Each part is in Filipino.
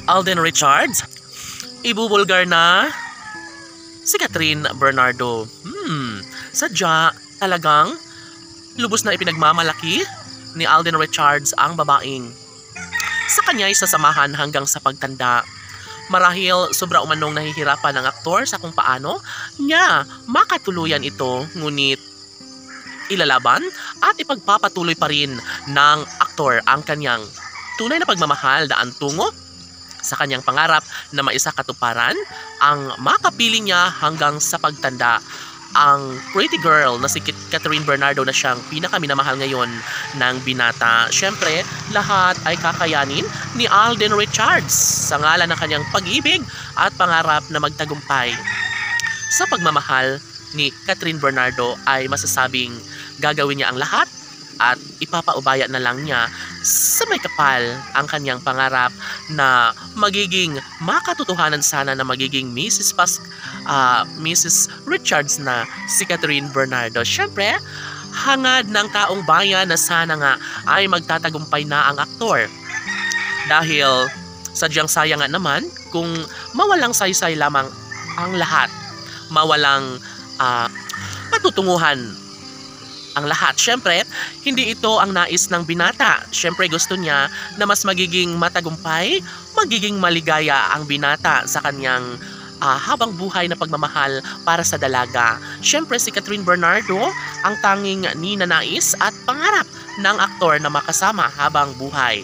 Alden Richards, ibubulgar na si Catherine Bernardo. Sadya talagang lubos na ipinagmamalaki ni Alden Richards ang babaeng sa kanya'y sasamahan hanggang sa pagtanda. Marahil sobra umanong nahihirapan ng aktor sa kung paano niya makatuluyan ito, ngunit ilalaban at ipagpapatuloy pa rin ng aktor ang kanyang tunay na pagmamahal daan tungo sa kanyang pangarap na maisa katuparan ang makapiling niya hanggang sa pagtanda. Ang pretty girl na si Catherine Bernardo na siyang pinakaminamahal ngayon ng binata. Siyempre, lahat ay kakayanin ni Alden Richards sa ngalan ng kanyang pag-ibig at pangarap na magtagumpay. Sa pagmamahal ni Catherine Bernardo ay masasabing gagawin niya ang lahat at ipapaubaya na lang niya sa may kapal ang kanyang pangarap na magiging makatotohanan sana na magiging Mrs. Richards na si Catherine Bernardo. Siyempre, hangad ng taong bayan na sana nga ay magtatagumpay na ang aktor. Dahil sadyang sayang nga naman kung mawalang saysay lamang ang lahat, mawalang patutunguhan ang lahat. Siyempre, hindi ito ang nais ng binata. Siyempre, gusto niya na mas magiging matagumpay, magiging maligaya ang binata sa kanyang habang buhay na pagmamahal para sa dalaga. Siyempre, si Catherine Bernardo ang tanging ninanais at pangarap ng aktor na makasama habang buhay.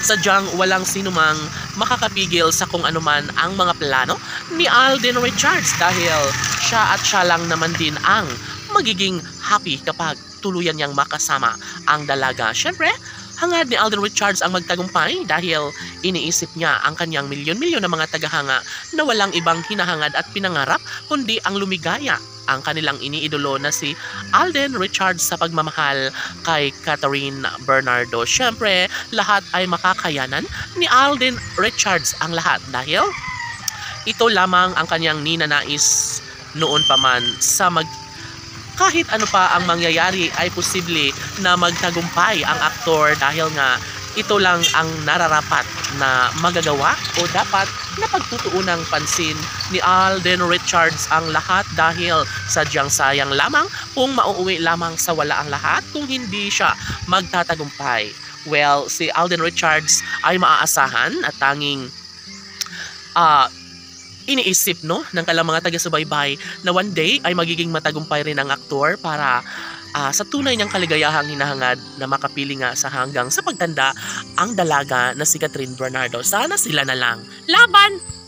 Sadyang walang sinumang makakapigil sa kung anuman ang mga plano ni Alden Richards dahil siya lang naman din ang magiging happy kapag tuluyan niyang makasama ang dalaga. Siyempre, hangad ni Alden Richards ang magtagumpay dahil iniisip niya ang kanyang milyon-milyon na mga tagahanga na walang ibang hinahangad at pinangarap kundi ang lumigaya ang kanilang iniidolo na si Alden Richards sa pagmamahal kay Catherine Bernardo. Siyempre, lahat ay makakayanan ni Alden Richards ang lahat dahil ito lamang ang kanyang ninanais noon pa man sa kahit ano pa ang mangyayari ay posible na magtagumpay ang aktor dahil nga ito lang ang nararapat na magagawa o dapat na pagtutuunang pansin ni Alden Richards ang lahat dahil sadyang sayang lamang kung mauuwi lamang sa wala ang lahat kung hindi siya magtatagumpay. Well, si Alden Richards ay maaasahan at tanging iniisip ng kalang mga taga-subaybay na one day ay magiging matagumpay rin ang aktor para sa tunay niyang kaligayahang hinahangad na makapili nga sa hanggang sa pagtanda ang dalaga na si Catherine Bernardo. Sana sila na lang. Laban!